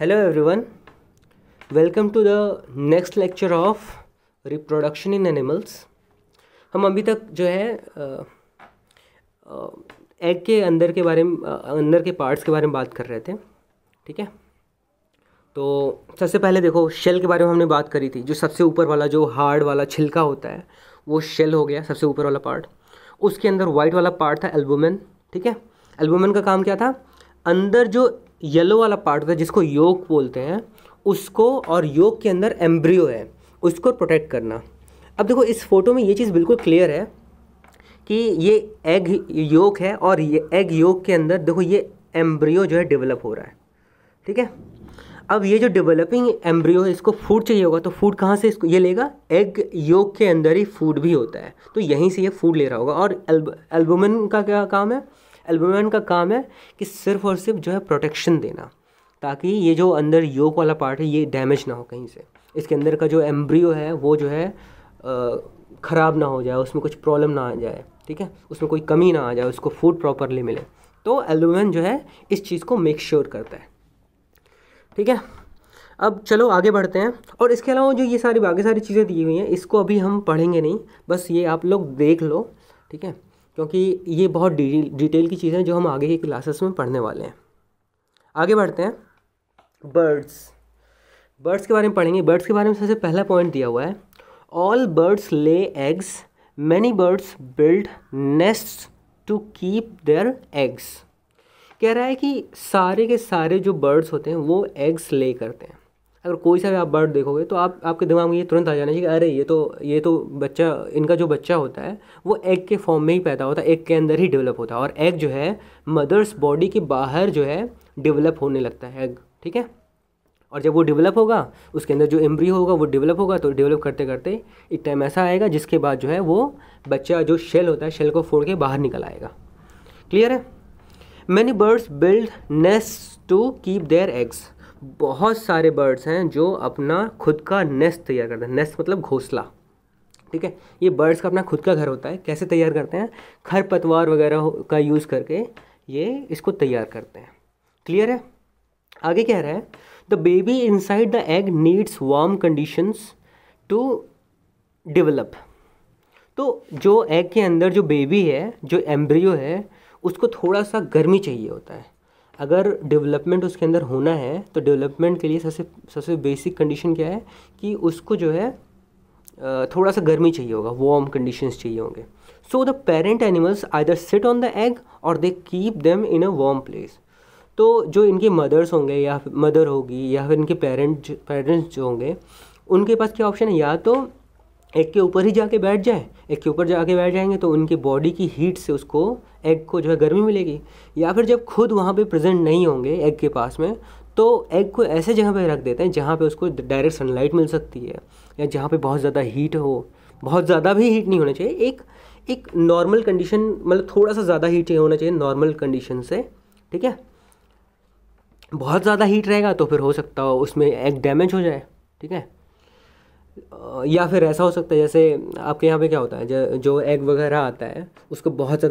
Hello everyone, welcome to the next lecture of reproduction in animals। हम अभी तक जो है एग के अंदर के बारे में अंदर के पार्ट्स के बारे में बात कर रहे थे। ठीक है, तो सबसे पहले देखो शेल के बारे में हमने बात करी थी। जो सबसे ऊपर वाला जो हार्ड वाला छिलका होता है वो शेल हो गया, सबसे ऊपर वाला पार्ट। उसके अंदर वाइट वाला पार्ट था एल्बुमेन। ठीक है, एल्बुमेन का काम क्या था? अंदर जो येलो वाला पार्ट होता है जिसको योक बोलते हैं उसको, और योक के अंदर एम्ब्रियो है उसको प्रोटेक्ट करना। अब देखो इस फोटो में ये चीज़ बिल्कुल क्लियर है कि ये एग योक है और ये एग योक के अंदर देखो ये एम्ब्रियो जो है डेवलप हो रहा है। ठीक है, अब ये जो डेवलपिंग एम्ब्रियो है इसको फूड चाहिए होगा, तो फूड कहाँ से इसको ये लेगा? एग योक के अंदर ही फूड भी होता है, तो यहीं से ये फूड ले रहा होगा। और एल्बुमिन का क्या काम है? एल्बुमिन का काम है कि सिर्फ और सिर्फ जो है प्रोटेक्शन देना, ताकि ये जो अंदर योक वाला पार्ट है ये डैमेज ना हो कहीं से। इसके अंदर का जो एम्ब्रियो है वो जो है ख़राब ना हो जाए, उसमें कुछ प्रॉब्लम ना आ जाए। ठीक है, उसमें कोई कमी ना आ जाए, उसको फूड प्रॉपरली मिले। तो एल्बुमिन जो है इस चीज़ को मेक श्योर करता है। ठीक है, अब चलो आगे बढ़ते हैं। और इसके अलावा जो ये सारी बाकी सारी चीज़ें दी हुई हैं इसको अभी हम पढ़ेंगे नहीं, बस ये आप लोग देख लो। ठीक है, क्योंकि ये बहुत डिटेल की चीज़ें जो हम आगे की क्लासेस में पढ़ने वाले हैं। आगे बढ़ते हैं। बर्ड्स के बारे में पढ़ेंगे। बर्ड्स के बारे में सबसे पहला पॉइंट दिया हुआ है, all birds lay eggs, many birds build nests to keep their eggs. कह रहा है कि सारे के सारे जो बर्ड्स होते हैं वो एग्स ले करते हैं। अगर कोई सा भी आप बर्ड देखोगे तो आपके दिमाग में ये तुरंत आ जाना चाहिए कि अरे ये तो बच्चा, इनका जो बच्चा होता है वो एग के फॉर्म में ही पैदा होता है, एग के अंदर ही डेवलप होता है। और एग जो है मदर्स बॉडी के बाहर जो है डेवलप होने लगता है एग। ठीक है, और जब वो डेवलप होगा उसके अंदर जो एम्ब्रियो होगा वो डेवलप होगा, तो डेवलप करते करते एक टाइम ऐसा आएगा जिसके बाद जो है वो बच्चा जो शेल होता है शेल को फोड़ के बाहर निकल आएगा। क्लियर है? Many birds build nest to keep their eggs. बहुत सारे बर्ड्स हैं जो अपना खुद का नेस्ट तैयार करते हैं। नेस्ट मतलब घोंसला। ठीक है, ये बर्ड्स का अपना खुद का घर होता है। कैसे तैयार करते हैं? खरपतवार वगैरह का यूज़ करके ये इसको तैयार करते हैं। क्लियर है? आगे कह रहा है, the baby inside the egg needs warm conditions to develop. तो जो एग के अंदर जो बेबी है, जो एम्ब्रियो है, उसको थोड़ा सा गर्मी चाहिए होता है। अगर डेवलपमेंट उसके अंदर होना है तो डेवलपमेंट के लिए सबसे बेसिक कंडीशन क्या है कि उसको जो है थोड़ा सा गर्मी चाहिए होगा, वार्म कंडीशंस चाहिए होंगे। So the parent animals either sit on the egg और they keep them in a warm place. तो जो इनके मदर्स होंगे या मदर होगी या फिर इनके पेरेंट्स जो होंगे उनके पास क्या ऑप्शन है? या तो एग के ऊपर ही जाके बैठ जाए, एग के ऊपर जाके बैठ जाएंगे तो उनकी बॉडी की हीट से उसको एग को जो है गर्मी मिलेगी। या फिर जब खुद वहाँ पे प्रेजेंट नहीं होंगे एग के पास में तो एग को ऐसे जगह पे रख देते हैं जहाँ पे उसको डायरेक्ट सनलाइट मिल सकती है, या जहाँ पे बहुत ज़्यादा हीट हो। बहुत ज़्यादा भी हीट नहीं होना चाहिए, एक नॉर्मल कंडीशन, मतलब थोड़ा सा ज़्यादा हीट होना चाहिए नॉर्मल कंडीशन से। ठीक है, बहुत ज़्यादा हीट रहेगा तो फिर हो सकता हो उसमें एग डैमेज हो जाए। ठीक है, या फिर ऐसा हो सकता है जैसे आपके यहाँ पे क्या होता है, जो एग वगैरह आता है उसको बहुत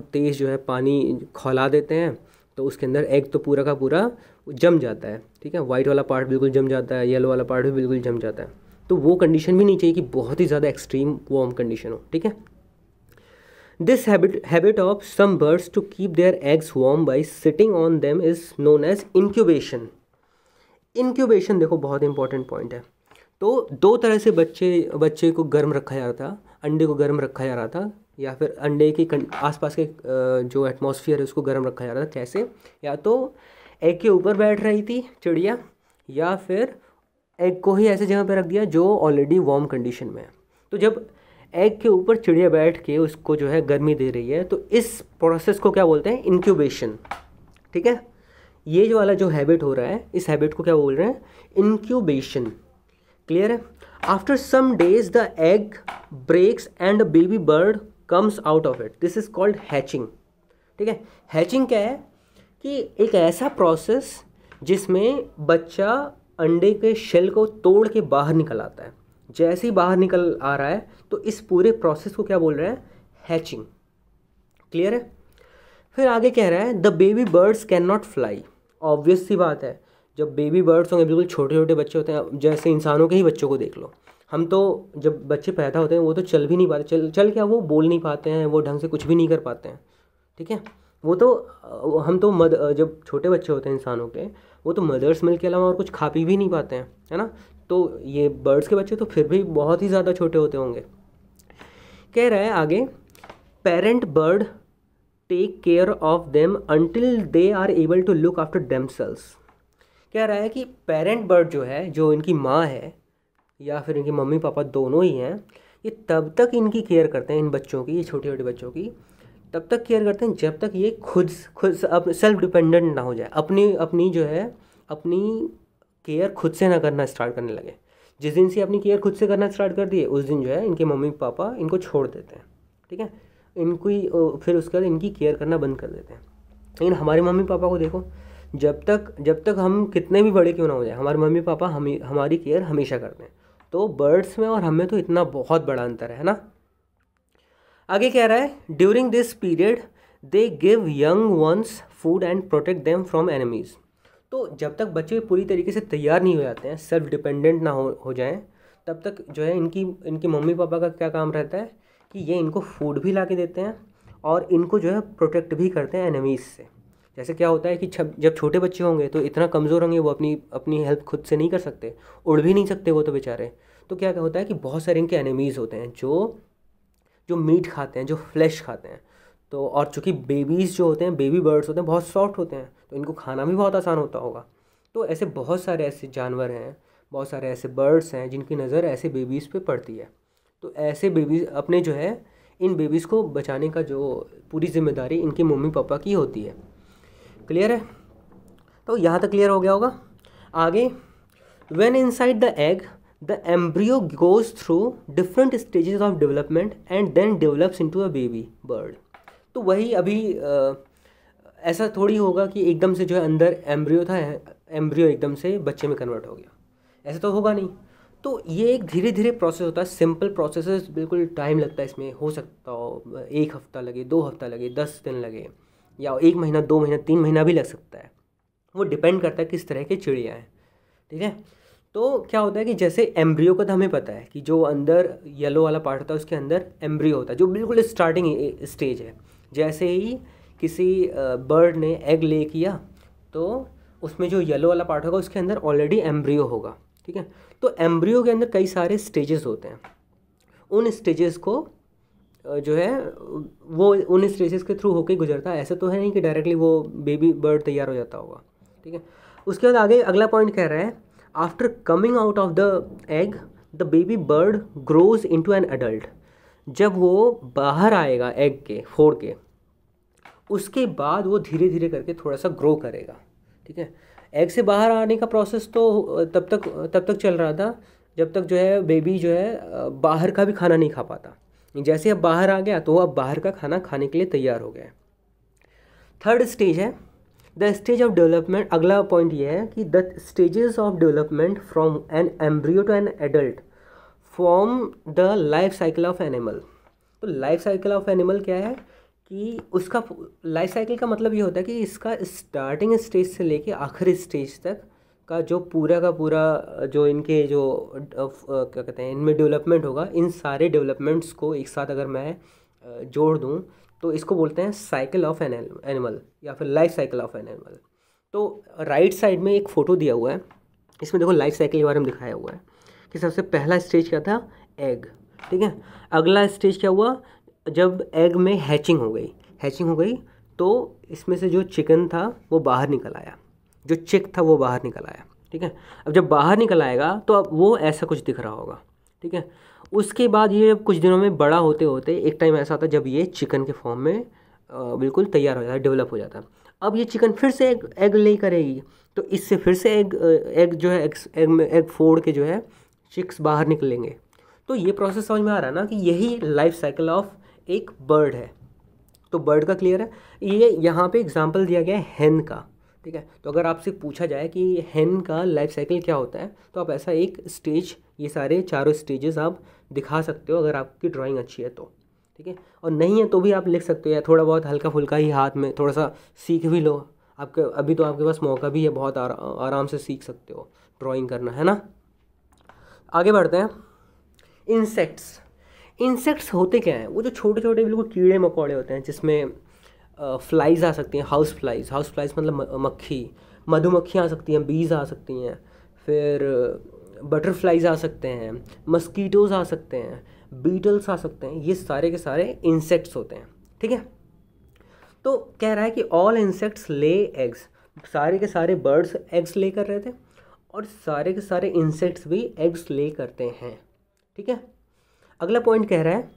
तेज़ जो है पानी खौला देते हैं तो उसके अंदर एग तो पूरा का पूरा जम जाता है। ठीक है, वाइट वाला पार्ट बिल्कुल जम जाता है, येलो वाला पार्ट भी बिल्कुल जम जाता है। तो वो कंडीशन भी नहीं चाहिए कि बहुत ही ज़्यादा एक्सट्रीम वार्म कंडीशन हो। ठीक है, this habit of some birds to keep their eggs warm by sitting on them is known as incubation. Incubation देखो बहुत इंपॉर्टेंट पॉइंट है। तो दो तरह से बच्चे को गर्म रखा जा रहा था, अंडे को गर्म रखा जा रहा था, या फिर अंडे के आसपास के जो एटमॉस्फेयर है उसको गर्म रखा जा रहा था। कैसे? या तो एग के ऊपर बैठ रही थी चिड़िया, या फिर एग को ही ऐसे जगह पे रख दिया जो ऑलरेडी वार्म कंडीशन में है। तो जब एग के ऊपर चिड़िया बैठ के उसको जो है गर्मी दे रही है तो इस प्रोसेस को क्या बोलते हैं? इंक्यूबेशन। ठीक है, ये जो वाला जो हैबिट हो रहा है इस हैबिट को क्या बोल रहे हैं? इंक्यूबेशन। क्लियर है? After some days the egg breaks and baby bird comes out of it, this is called hatching. ठीक है, हैचिंग क्या है कि एक ऐसा प्रोसेस जिसमें बच्चा अंडे के शेल को तोड़ के बाहर निकल आता है। जैसे ही बाहर निकल आ रहा है तो इस पूरे प्रोसेस को क्या बोल रहे हैं? हैचिंग। क्लियर है? फिर आगे कह रहा है the baby birds can not fly. Obvious सी बात है, जब बेबी बर्ड्स होंगे, बिल्कुल छोटे छोटे बच्चे होते हैं, जैसे इंसानों के ही बच्चों को देख लो। हम तो जब बच्चे पैदा होते हैं वो तो चल भी नहीं पाते, चल क्या, वो बोल नहीं पाते हैं, वो ढंग से कुछ भी नहीं कर पाते हैं, ठीक है। वो तो हम तो जब छोटे बच्चे होते हैं इंसानों के, वो तो मदर्स मिल्क के अलावा और कुछ खा पी भी नहीं पाते हैं, है ना। तो ये बर्ड्स के बच्चे तो फिर भी बहुत ही ज़्यादा छोटे होते होंगे। कह रहा है आगे, parent bird take care of them until they are able to look after themselves. कह रहा है कि पेरेंट बर्ड जो है, जो इनकी माँ है या फिर इनके मम्मी पापा दोनों ही हैं, ये तब तक इनकी केयर करते हैं, इन बच्चों की, ये छोटे छोटे बच्चों की तब तक केयर करते हैं जब तक ये खुद अब सेल्फ डिपेंडेंट ना हो जाए, अपनी अपनी जो है अपनी केयर खुद से ना करना स्टार्ट करने लगे। जिस दिन से अपनी केयर खुद से करना स्टार्ट कर दिए, उस दिन जो है इनके मम्मी पापा इनको छोड़ देते हैं, ठीक है। इनको ही फिर उसके बाद इनकी केयर करना बंद कर देते हैं। लेकिन हमारे मम्मी पापा को देखो, जब तक हम कितने भी बड़े क्यों ना हो जाए, हमारे मम्मी पापा हमारी केयर हमेशा करते हैं। तो बर्ड्स में और हमें तो इतना बहुत बड़ा अंतर है ना। आगे कह रहा है, during this period they give young ones food and protect them from enemies. तो जब तक बच्चे पूरी तरीके से तैयार नहीं हो जाते हैं, सेल्फ डिपेंडेंट ना हो जाएं, तब तक जो है इनकी मम्मी पापा का क्या काम रहता है कि ये इनको फूड भी ला के देते हैं और इनको जो है प्रोटेक्ट भी करते हैं एनिमीज़ से। जैसे क्या होता है कि जब छोटे बच्चे होंगे तो इतना कमज़ोर होंगे, वो अपनी हेल्प खुद से नहीं कर सकते, उड़ भी नहीं सकते वो तो बेचारे। तो क्या होता है कि बहुत सारे इनके एनिमीज़ होते हैं जो मीट खाते हैं, जो फ्लैश खाते हैं। तो और चूँकि बेबीज़ जो होते हैं, बेबी बर्ड्स होते हैं, बहुत सॉफ्ट होते हैं, तो इनको खाना भी बहुत आसान होता होगा। तो ऐसे बहुत सारे ऐसे जानवर हैं, बहुत सारे ऐसे बर्ड्स हैं जिनकी नज़र ऐसे बेबीज़ पे पड़ती है। तो ऐसे बेबीज़ अपने जो है इन बेबीज़ को बचाने का जो पूरी जिम्मेदारी इनके मम्मी पापा की होती है। क्लियर है? तो यहाँ तक क्लियर हो गया होगा। आगे, when inside the egg the embryo goes through different stages of development and then develops into a baby bird. तो वही अभी ऐसा थोड़ी होगा कि एकदम से जो है अंदर एम्ब्रियो था, एम्ब्रियो एकदम से बच्चे में कन्वर्ट हो गया, ऐसा तो होगा नहीं। तो ये एक धीरे धीरे प्रोसेस होता है, सिंपल प्रोसेस, बिल्कुल टाइम लगता है इसमें। हो सकता हो 1 हफ्ता लगे, 2 हफ्ता लगे, 10 दिन लगे, या 1 महीना, 2 महीना, 3 महीना भी लग सकता है। वो डिपेंड करता है किस तरह की चिड़िया हैं, ठीक है। तो क्या होता है कि जैसे एम्ब्रियो का तो हमें पता है कि जो अंदर येलो वाला पार्ट होता है उसके अंदर एम्ब्रियो होता है, जो बिल्कुल स्टार्टिंग स्टेज है। जैसे ही किसी बर्ड ने एग ले किया तो उसमें जो येलो वाला पार्ट होगा उसके अंदर ऑलरेडी एम्ब्रियो होगा, ठीक है। तो एम्ब्रियो के अंदर कई सारे स्टेजेस होते हैं। उन स्टेजेस को जो है वो उन स्टेजेस के थ्रू होकर गुजरता है। ऐसा तो है नहीं कि डायरेक्टली वो बेबी बर्ड तैयार हो जाता होगा, ठीक है। उसके बाद आगे अगला पॉइंट कह रहा है, after coming out of the egg the baby bird grows into an adult. जब वो बाहर आएगा एग के फोड़ के, उसके बाद वो धीरे धीरे करके थोड़ा सा ग्रो करेगा, ठीक है। एग से बाहर आने का प्रोसेस तो तब तक चल रहा था जब तक जो है बेबी जो है बाहर का भी खाना नहीं खा पाता। जैसे अब बाहर आ गया तो वो अब बाहर का खाना खाने के लिए तैयार हो गया। थर्ड स्टेज है द स्टेज ऑफ डेवलपमेंट। अगला पॉइंट ये है कि the stages of development from an embryo to an adult form the life cycle of animal. तो लाइफ साइकिल ऑफ एनिमल क्या है कि उसका लाइफ साइकिल का मतलब ये होता है कि इसका स्टार्टिंग स्टेज से लेके आखिरी स्टेज तक का जो पूरा का पूरा जो इनके जो क्या कहते हैं इनमें डेवलपमेंट होगा, इन सारे डेवलपमेंट्स को एक साथ अगर मैं जोड़ दूं तो इसको बोलते हैं साइकिल ऑफ एन एनिमल या फिर life cycle of an animal. तो राइट साइड में एक फ़ोटो दिया हुआ है, इसमें देखो लाइफ साइकिल के बारे में दिखाया हुआ है कि सबसे पहला स्टेज क्या था, एग, ठीक है। अगला स्टेज क्या हुआ, जब एग में हैचिंग हो गई तो इसमें से जो चिकन था वो बाहर निकल आया, जो चिक था वो बाहर निकल आया, ठीक है। अब जब बाहर निकल आएगा तो अब वो ऐसा कुछ दिख रहा होगा, ठीक है। उसके बाद ये कुछ दिनों में बड़ा होते होते एक टाइम ऐसा आता है जब ये चिकन के फॉर्म में बिल्कुल तैयार हो जाता है, डेवलप हो जाता है। अब ये चिकन फिर से एग ले करेगी, तो इससे फिर से एग जो है एग फोड़ के जो है चिक्स बाहर निकलेंगे। तो ये प्रोसेस समझ में आ रहा है ना कि यही लाइफ साइकिल ऑफ एक बर्ड है। तो बर्ड का क्लियर है। ये यहाँ पे एग्जांपल दिया गया है हेन का, ठीक है। तो अगर आपसे पूछा जाए कि हेन का लाइफ साइकिल क्या होता है तो आप ऐसा एक स्टेज, ये सारे चारों स्टेजेस आप दिखा सकते हो अगर आपकी ड्राइंग अच्छी है तो, ठीक है। और नहीं है तो भी आप लिख सकते हो या थोड़ा बहुत हल्का फुल्का ही हाथ में थोड़ा सा सीख भी लो, आपके अभी तो आपके पास मौका भी है, बहुत आराम से सीख सकते हो ड्राइंग करना, है ना। आगे बढ़ते हैं। इंसेक्ट्स होते क्या हैं? वो जो छोटे छोटे बिल्कुल कीड़े मकोड़े होते हैं, जिसमें फ्लाइज आ सकती हैं, हाउस फ्लाइज मतलब मक्खी, मधुमक्खियाँ आ सकती हैं, बीज आ सकती हैं, फिर बटरफ्लाइज आ सकते हैं, मस्कीटोज आ सकते हैं, बीटल्स आ सकते हैं। ये सारे के सारे इंसेक्ट्स होते हैं, ठीक है। तो कह रहा है कि ऑल इंसेक्ट्स ले एग्स, सारे के सारे बर्ड्स एग्स ले कर रहे थे और सारे के सारे इंसेक्ट्स भी एग्स ले करते हैं, ठीक है। अगला पॉइंट कह रहा है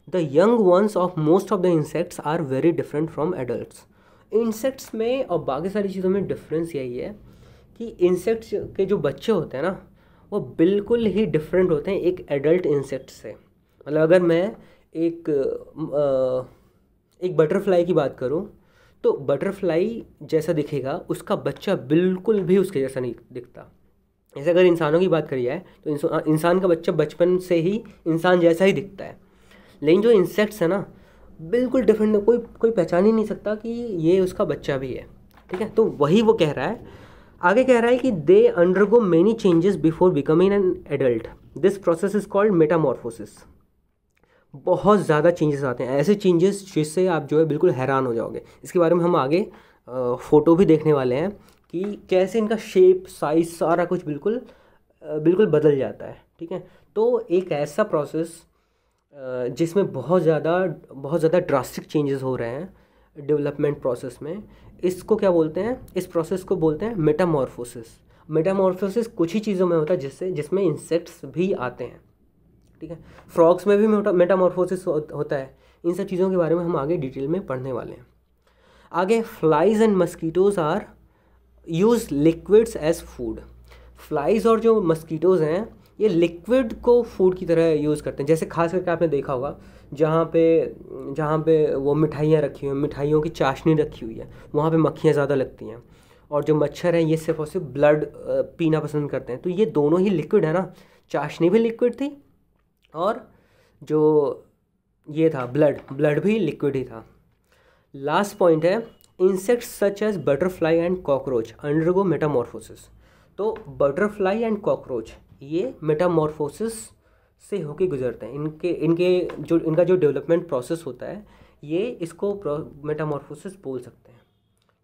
the young ones of most of the insects are very different from adults. Insects में और बाकी सारी चीज़ों में डिफरेंस यही है कि इंसेक्ट्स के जो बच्चे होते हैं ना, वो बिल्कुल ही डिफरेंट होते हैं एक एडल्ट इंसेक्ट से। मतलब अगर मैं एक बटरफ्लाई की बात करूं, तो बटरफ्लाई जैसा दिखेगा, उसका बच्चा बिल्कुल भी उसके जैसा नहीं दिखता। जैसे अगर इंसानों की बात करी जाए तो इंसान का बच्चा बचपन से ही इंसान जैसा ही दिखता है, लेकिन जो इंसेक्ट्स है ना, बिल्कुल डिफरेंट, कोई पहचान ही नहीं सकता कि ये उसका बच्चा भी है, ठीक है। तो वही वो कह रहा है। आगे कह रहा है कि they undergo many changes before becoming an adult, this process is called Metamorphosis. बहुत ज़्यादा चेंजेस आते हैं, ऐसे चेंजेस जिससे आप जो है बिल्कुल हैरान हो जाओगे। इसके बारे में हम आगे फ़ोटो भी देखने वाले हैं कि कैसे इनका शेप, साइज़, सारा कुछ बिल्कुल बदल जाता है, ठीक है। तो एक ऐसा प्रोसेस जिसमें बहुत ज़्यादा ड्रास्टिक चेंजेस हो रहे हैं डेवलपमेंट प्रोसेस में, इसको क्या बोलते हैं? इस प्रोसेस को बोलते हैं मेटामॉर्फोसिस कुछ ही चीज़ों में होता है जिसमें इंसेक्ट्स भी आते हैं, ठीक है। फ्रॉग्स में भी मेटामॉर्फोसिस होता है। इन सब चीज़ों के बारे में हम आगे डिटेल में पढ़ने वाले हैं। आगे, flies and mosquitoes are use liquids as food. Flies और जो मस्कीटोज़ हैं, ये लिक्विड को फूड की तरह यूज़ करते हैं। जैसे खास करके आपने देखा होगा जहाँ पे वो मिठाइयाँ रखी हुई हैं, मिठाइयों की चाशनी रखी हुई है, वहाँ पे मक्खियाँ ज़्यादा लगती हैं। और जो मच्छर हैं, ये सिर्फ और सिर्फ ब्लड पीना पसंद करते हैं। तो ये दोनों ही लिक्विड है ना, चाशनी भी लिक्विड थी और जो ये था ब्लड भी लिक्विड ही था। लास्ट पॉइंट है, insects such as butterfly and cockroach undergo metamorphosis. तो बटरफ्लाई एंड कॉकरोच ये मेटामॉर्फोसिस से होके गुजरते हैं। इनका जो डेवलपमेंट प्रोसेस होता है, ये इसको मेटामॉर्फोसिस बोल सकते हैं।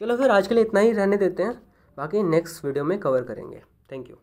चलो फिर आज के लिए इतना ही रहने देते हैं, बाकी नेक्स्ट वीडियो में कवर करेंगे। Thank you.